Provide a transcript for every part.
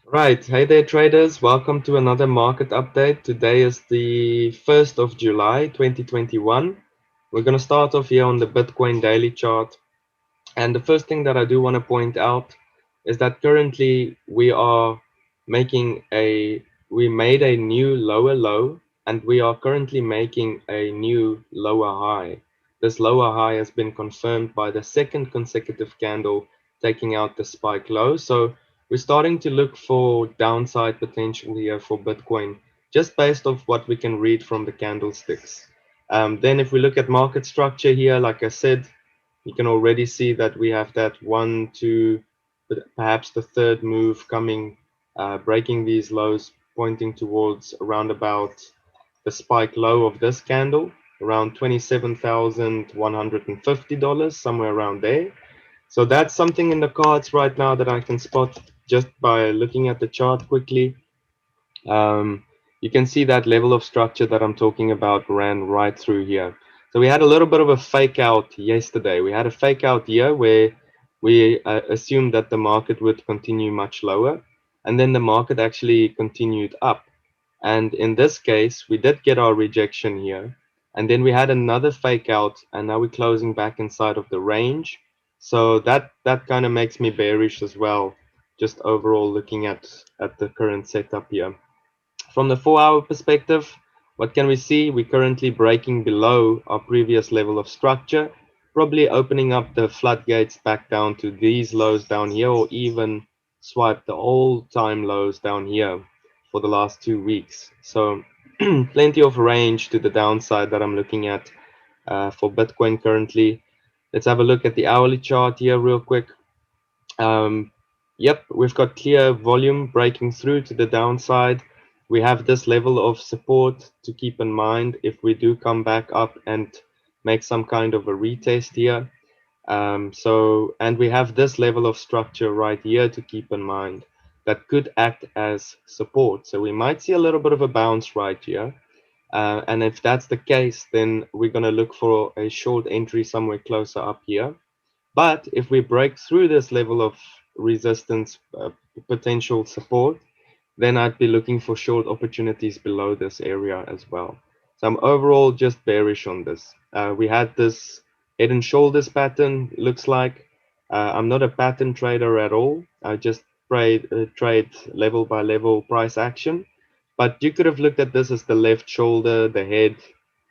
Right, hey there traders, welcome to another market update. Today is the 1st of July 2021. We're going to start off here on the Bitcoin daily chart. And the first thing that I do want to point out is that currently we made a new lower low and we are currently making a new lower high. This lower high has been confirmed by the second consecutive candle taking out the spike low. So we're starting to look for downside potential here for Bitcoin just based off what we can read from the candlesticks. Then if we look at market structure here, like I said, you can already see that we have that one, two, perhaps the third move coming, breaking these lows, pointing towards around about the spike low of this candle, around $27,150, somewhere around there. So that's something in the cards right now that I can spot just by looking at the chart quickly. Um, you can see that level of structure that I'm talking about ran right through here. So we had a little bit of a fake out yesterday. We had a fake out here where we assumed that the market would continue much lower, and then the market actually continued up. And in this case, we did get our rejection here, and then we had another fake out, and now we're closing back inside of the range. So that kind of makes me bearish as well, just overall looking at the current setup here. From the 4-hour perspective, what can we see? We're currently breaking below our previous level of structure, probably opening up the floodgates back down to these lows down here, or even swipe the all-time lows down here for the last 2 weeks. So plenty of range to the downside that I'm looking at for Bitcoin currently. Let's have a look at the hourly chart here real quick. Um, yep, we've got clear volume breaking through to the downside. We have this level of support to keep in mind if we do come back up and make some kind of a retest here. And we have this level of structure right here to keep in mind that could act as support. So we might see a little bit of a bounce right here. And if that's the case, then we're going to look for a short entry somewhere closer up here. But if we break through this level of resistance potential support, then I'd be looking for short opportunities below this area as well. So I'm overall just bearish on this. We had this head and shoulders pattern, looks like. I'm not a pattern trader at all. I just trade level by level price action. But you could have looked at this as the left shoulder, the head,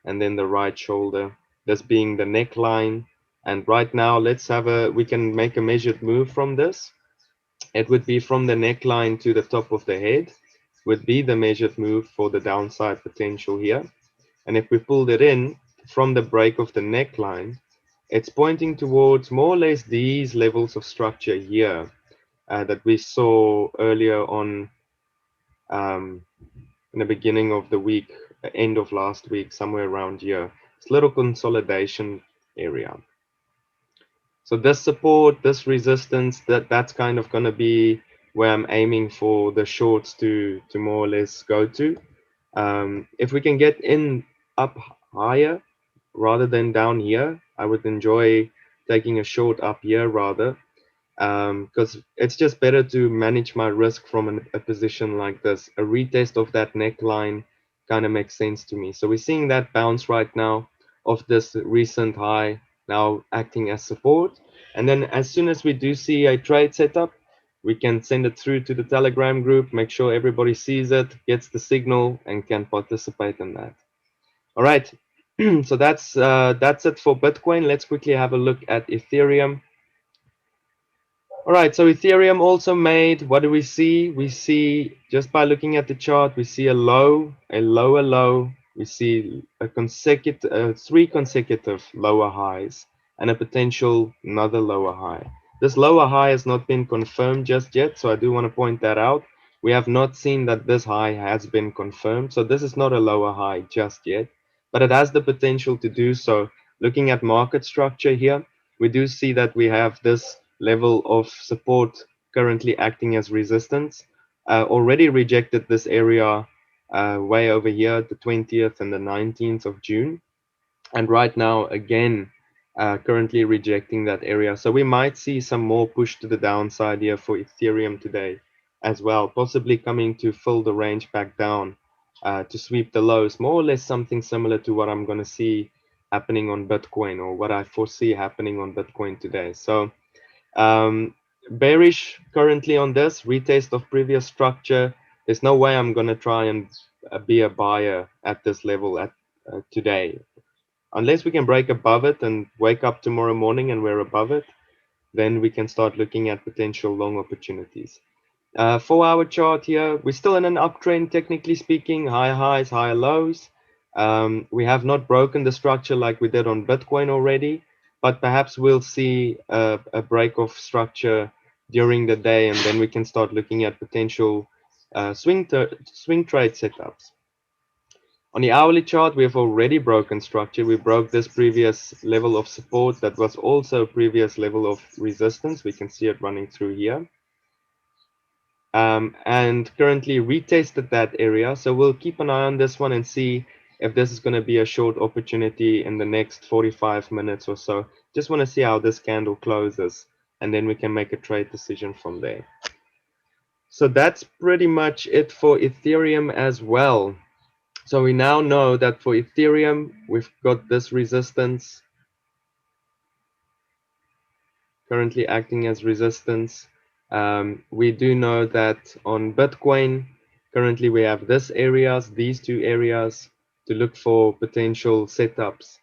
and then the right shoulder, this being the neckline. And right now, we can make a measured move from this. It would be from the neckline to the top of the head, would be the measured move for the downside potential here. And if we pulled it in from the break of the neckline, it's pointing towards more or less these levels of structure here that we saw earlier on um, in the beginning of the week, end of last week, somewhere around here. It's a little consolidation area. So this support, this resistance, that's kind of going to be where I'm aiming for the shorts to more or less go to. If we can get in up higher rather than down here, I would enjoy taking a short up here rather, because it's just better to manage my risk from a position like this. A retest of that neckline kind of makes sense to me. So we're seeing that bounce right now of this recent high now acting as support. And then as soon as we do see a trade setup, we can send it through to the Telegram group, make sure everybody sees it, gets the signal, and can participate in that. All right. So that's it for Bitcoin. Let's quickly have a look at Ethereum. All right, so Ethereum also made, what do we see? We see, just by looking at the chart, we see a low, a lower low. We see three consecutive lower highs and a potential another lower high. This lower high has not been confirmed just yet, so I do want to point that out. We have not seen that this high has been confirmed, so this is not a lower high just yet, but it has the potential to do so. Looking at market structure here, we do see that we have this level of support currently acting as resistance. Already rejected this area way over here, the 20th and the 19th of June. And right now, again, currently rejecting that area. So we might see some more push to the downside here for Ethereum today. as well, possibly coming to fill the range back down to sweep the lows, more or less something similar to what I'm going to see happening on Bitcoin, or what I foresee happening on Bitcoin today. So bearish currently on this retest of previous structure. There's no way I'm going to try and be a buyer at this level at today, unless we can break above it and wake up tomorrow morning and we're above it. Then we can start looking at potential long opportunities. 4-hour chart here, we're still in an uptrend, technically speaking, high highs, high lows. We have not broken the structure like we did on Bitcoin already, but perhaps we'll see a break of structure during the day, and then we can start looking at potential swing trade setups. On the hourly chart, we have already broken structure. We broke this previous level of support that was also previous level of resistance. We can see it running through here. And currently retested that area. So we'll keep an eye on this one and see if this is going to be a short opportunity in the next 45 minutes or so. Just want to see how this candle closes, and then we can make a trade decision from there. So that's pretty much it for Ethereum as well. So we now know that for Ethereum, we've got this resistance currently acting as resistance. We do know that on Bitcoin, currently we have these two areas to look for potential setups